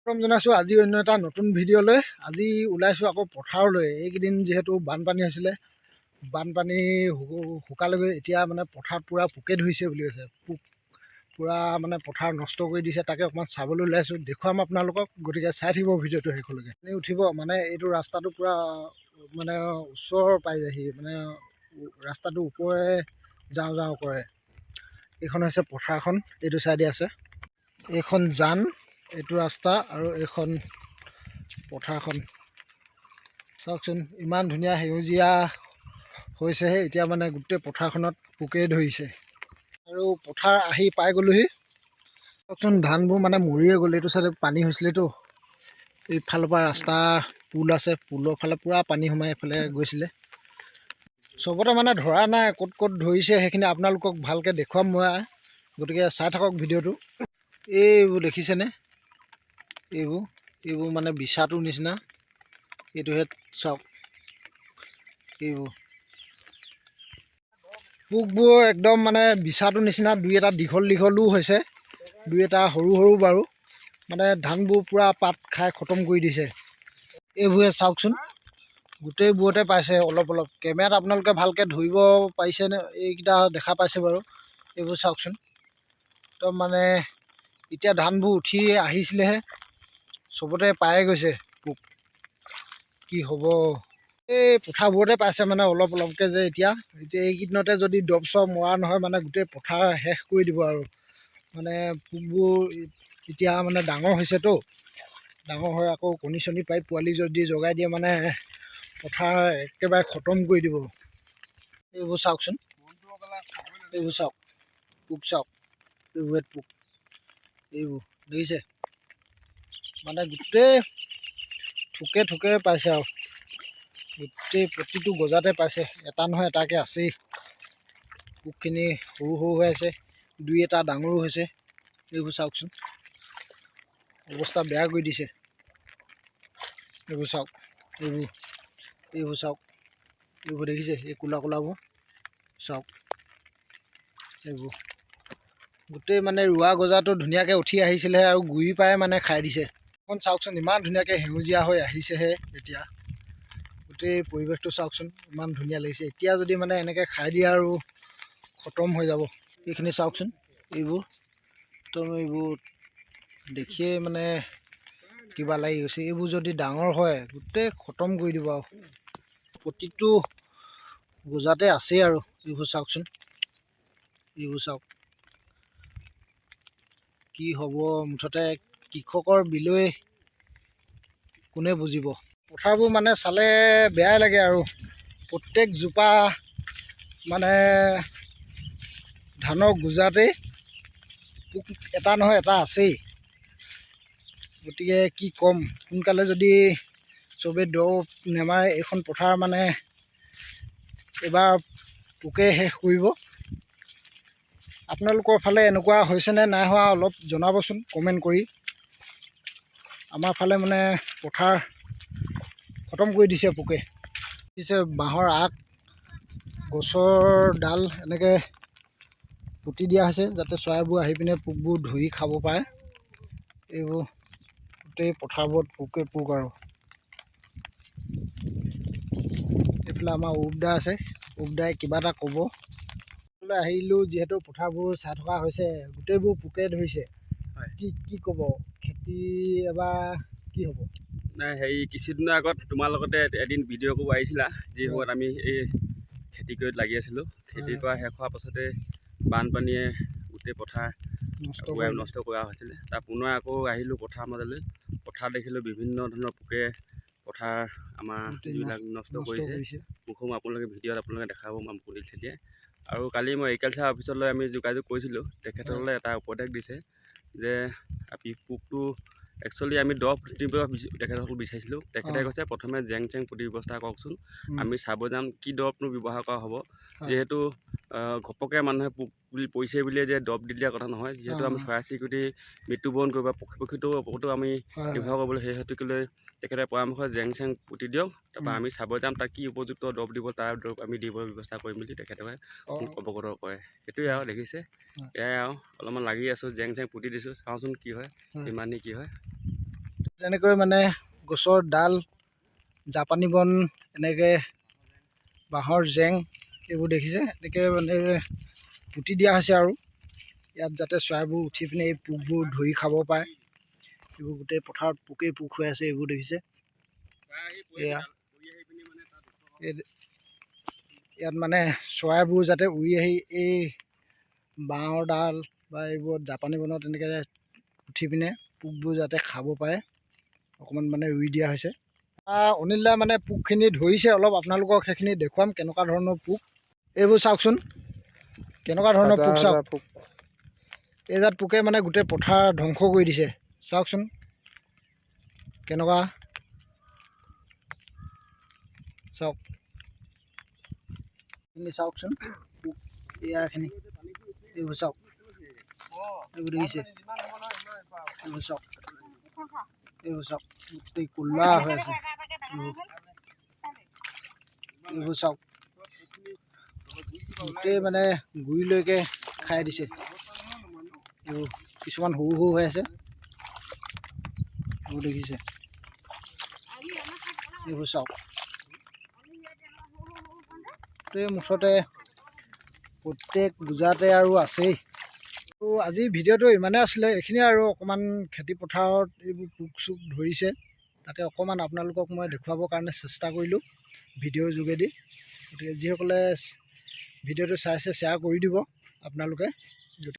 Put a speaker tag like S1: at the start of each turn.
S1: জনাইছোঁ আজি অন্য এটা নতুন ভিডিঅ'লৈ। আজি ওলাইছোঁ আকৌ পথাৰলৈ। এইকেইদিন যিহেতু বানপানী হৈছিলে, বানপানী শুকালেগৈ। এতিয়া মানে পথাৰত পূৰা পোকে ধৰিছে বুলি কৈছে। পোক পূৰা মানে পথাৰ নষ্ট কৰি দিছে। তাকে অকণমান চাবলৈ ওলাইছোঁ, দেখুৱাম আপোনালোকক। গতিকে চাই থাকিব ভিডিঅ'টো শেষলৈকে। এনেই উঠিব মানে এইটো ৰাস্তাটো পূৰা মানে ওচৰ পাই যায়হি, মানে ৰাস্তাটো ওপৰে যাওঁ যাওঁ কৰে। এইখন হৈছে পথাৰখন, এইটো চাইডে আছে। এইখন জান, এইটো ৰাস্তা, আৰু এইখন পথাৰখন চাওকচোন। ইমান ধুনীয়া সেউজীয়া হৈছেহে। এতিয়া মানে গোটেই পথাৰখনত পোকে ধৰিছে। আৰু পথাৰ আহি পাই গ'লোহি। চাওকচোন ধানবোৰ মানে মৰিয়ে গ'ল। এইটো চাইডে পানী হৈছিলেতো, এইফালৰ পৰা ৰাস্তা পুল আছে, পুলৰ ফালে পূৰা পানী সোমাই এইফালে গৈছিলে। চবতে মানে ধৰা নাই, ক'ত ক'ত ধৰিছে সেইখিনি আপোনালোকক ভালকৈ দেখুৱাম মই। গতিকে চাই থাকক ভিডিঅ'টো। এইবোৰ দেখিছেনে? এইবোৰ মানে বিছাটোৰ নিচিনা। এইটোহে চাওক, এইবোৰ পোকবোৰ একদম মানে বিছাটোৰ নিচিনা। দুই এটা দীঘল দীঘলো হৈছে, দুই এটা সৰু সৰু বাৰু। মানে ধানবোৰ পূৰা পাত খাই খতম কৰি দিছে। এইবোৰে চাওকচোন, গোটেইবোৰতে পাইছে অলপ অলপ। কেমেৰাত আপোনালোকে ভালকৈ ধৰিব পাৰিছেনে? এইকেইটা দেখা পাইছে বাৰু। এইবোৰ চাওকচোন, একদম মানে এতিয়া ধানবোৰ উঠি আহিছিলেহে, চবতে পায়ে গৈছে পোক। কি হ'ব? এই পথাৰবোৰতে পাইছে মানে অলপ অলপকৈ যে এতিয়া এইকেইদিনতে যদি দৰৱ চৰৱ মৰা নহয় মানে গোটেই পথাৰ শেষ কৰি দিব আৰু। মানে পোকবোৰ এতিয়া মানে ডাঙৰ হৈছেতো, ডাঙৰ হৈ আকৌ কণী চণী পাই পোৱালি যদি জগাই দিয়ে মানে পথাৰ একেবাৰে খতম কৰি দিব। এইবোৰ চাওকচোন, এইবোৰ চাওক, পোক চাওক, এইবোৰ পোক। এইবোৰ দেখিছে? মানে গোটেই থোকে থোকে পাইছে আৰু গোটেই প্ৰতিটো গজাতে পাইছে। এটা নহয় এটাকৈ আছেই। পোকখিনি সৰু সৰু হৈ আছে, দুই এটা ডাঙৰো হৈছে। এইবোৰ চাওকচোন, অৱস্থা বেয়া কৰি দিছে। এইবোৰ চাওক, এইবোৰ চাওক, এইবোৰ দেখিছে? এই ক'লা ক'লাবোৰ চাওক। এইবোৰ গোটেই মানে ৰোৱা গজাটো ধুনীয়াকৈ উঠি আহিছিলেহে, আৰু গুৰি পাই মানে খাই দিছে। এখন চাওকচোন, ইমান ধুনীয়াকৈ সেউজীয়া হৈ আহিছেহে এতিয়া। গোটেই পৰিৱেশটো চাওকচোন, ইমান ধুনীয়া লাগিছে। এতিয়া যদি মানে এনেকৈ খাই দিয়ে আৰু খতম হৈ যাব। এইখিনি চাওকচোন, এইবোৰ একদম এইবোৰ দেখিয়ে মানে কিবা লাগি গৈছে। এইবোৰ যদি ডাঙৰ হয় গোটেই খতম কৰি দিব আৰু। প্ৰতিটো গজাতে আছেই আৰু। এইবোৰ চাওকচোন, এইবোৰ চাওক, কি হ'ব মুঠতে কৃষকৰ বিলৈ কোনে বুজিব। পথাৰবোৰ মানে চালে বেয়াই লাগে আৰু। প্ৰত্যেকজোপা মানে ধানৰ গোজাতেই পোক এটা নহয় এটা আছেই। গতিকে কি ক'ম, সোনকালে যদি চবেই দৰৱ নেমাৰে এইখন পথাৰ মানে এবাৰ পোকে শেষ কৰিব। আপোনালোকৰ ফালে এনেকুৱা হৈছেনে নাই হোৱা অলপ জনাবচোন কমেণ্ট কৰি। আমাৰ ফালে মানে পথাৰ খতম কৰি দিছে পোকে। দিছে বাঁহৰ আগ, গছৰ ডাল এনেকৈ পুতি দিয়া হৈছে যাতে চৰাইবোৰ আহি পিনে পোকবোৰ ধৰি খাব পাৰে। এইবোৰ গোটেই পথাৰবোৰত পোকে পোক আৰু। এইফালে আমাৰ উবদা আছে, উবদাই কিবা এটা ক'ব। আহিলোঁ যিহেতু পথাৰবোৰ চাই থকা হৈছে, গোটেইবোৰ পোকে ধৰিছে। কি ক'ব? খেতি এবাৰ কি হ'ব?
S2: নাই কিছুদিনৰ আগত তোমাৰ লগতে এদিন ভিডিঅ' কৰিব আহিছিলা, যি সময়ত আমি এই খেতি কৰি লাগি আছিলোঁ। খেতি কৰা শেষ হোৱাৰ পাছতে বানপানীয়ে গোটেই পথাৰ নষ্ট কৰা হৈছিলে। তাৰ পুনৰ আকৌ আহিলোঁ পথাৰ মাজলৈ। পথাৰ দেখিলোঁ বিভিন্ন ধৰণৰ পোকে পথাৰ আমাৰ যিবিলাক নষ্ট কৰিছে। মুখসমূহ আপোনালোকে ভিডিঅ'ত আপোনালোকে দেখাব পুলিচ খেতিয়ে। আৰু কালি মই এগ্ৰিকালচাৰ অফিচলৈ আমি যোগাযোগ কৰিছিলোঁ। তেখেতসকলে এটা উপদেশ দিছে যে পোকটো একচুৱেলি আমি দৰৱ দিব তেখেতসকল বিচাৰিছিলোঁ। তেখেতে কৈছে প্ৰথমে জেং চেং পুতি ব্যৱস্থা কৰকচোন, আমি চাব যাম কি দৰৱনো ব্যৱহাৰ কৰা হ'ব। যিহেতু ঘপকৈ মানুহে পোক বুলি পৰিছে বুলিয়ে যে দৰৱ দি দিয়া কথা নহয়। যিহেতু আমি চৰাই চিৰিকটি মৃত্যুবৰণ কৰিব, পক্ষী পক্ষীটোৰ ওপৰতো আমি নিৰ্ভৰ কৰিবলৈ, সেই হেতুকে তেখেতে পৰামৰ্শ জেং চেং পুতি দিয়ক। তাৰপৰা আমি চাব যাম তাক কি উপযুক্ত দৰৱ দিব, তাৰ দৰৱ আমি দিবৰ ব্যৱস্থা কৰিম বুলি তেখেতে মোক অৱগত কৰে। সেইটোৱে আৰু দেখিছে, এয়াই আৰু অলপমান লাগি আছোঁ, জেং চেং পুতি দিছোঁ, চাওঁচোন কি হয়, কিমানেই কি হয়।
S1: তেনেকৈ মানে গছৰ ডাল, জাপানী বন, এনেকৈ বাঁহৰ জেং এইবোৰ দেখিছে, এনেকৈ মানে পুতি দিয়া হৈছে আৰু ইয়াত যাতে চৰাইবোৰ উঠি পিনে এই পোকবোৰ ধৰি খাব পাৰে। এইবোৰ গোটেই পথাৰত পোকেই পোক হৈ আছে, এইবোৰ দেখিছে। এয়া ইয়াত মানে চৰাইবোৰ যাতে উৰি আহি এই বাঁহৰ ডাল বা এইবোৰত জাপানী বনত এনেকৈ উঠি পিনে পোকবোৰ যাতে খাব পাৰে, অকণমান মানে ৰুই দিয়া হৈছে। অনিল দাই মানে পোকখিনি ধৰিছে, অলপ আপোনালোকক সেইখিনি দেখুৱাম কেনেকুৱা ধৰণৰ পোক। এইবোৰ চাওকচোন, কেনেকুৱা ধৰণৰ পোক চাওক। এইজাত পোকে মানে গোটেই পথাৰ ধ্বংস কৰি দিছে, চাওকচোন কেনেকুৱা। চাওক এইখিনি চাওকচোন পোক, এয়াখিনি এইবোৰ চাওক, এইবোৰ দেখিছে, এইবোৰ চাওক, এইবোৰ চাওক গোটেই ক'লা হৈ আছে, এইবোৰ চাওক গোটেই মানে গুৰিলৈকে খাই দিছে। এইবোৰ কিছুমান সৰু সৰু হৈ আছে, এইবোৰ দেখিছে, এইবোৰ চাওক গোটেই মুঠতে প্ৰত্যেক বোজাতে আৰু আছেই। তো আজি ভিডিঅ'টো ইমানেই আছিলে, এইখিনিয়ে আৰু অকণমান খেতি পথাৰত এইবোৰ পোক চোক ধৰিছে, তাকে অকণমান আপোনালোকক মই দেখুৱাবৰ কাৰণে চেষ্টা কৰিলোঁ ভিডিঅ'ৰ যোগেদি। গতিকে যিসকলে ভিডিঅ'টো চাইছে শ্বেয়াৰ কৰি দিব আপোনালোকে।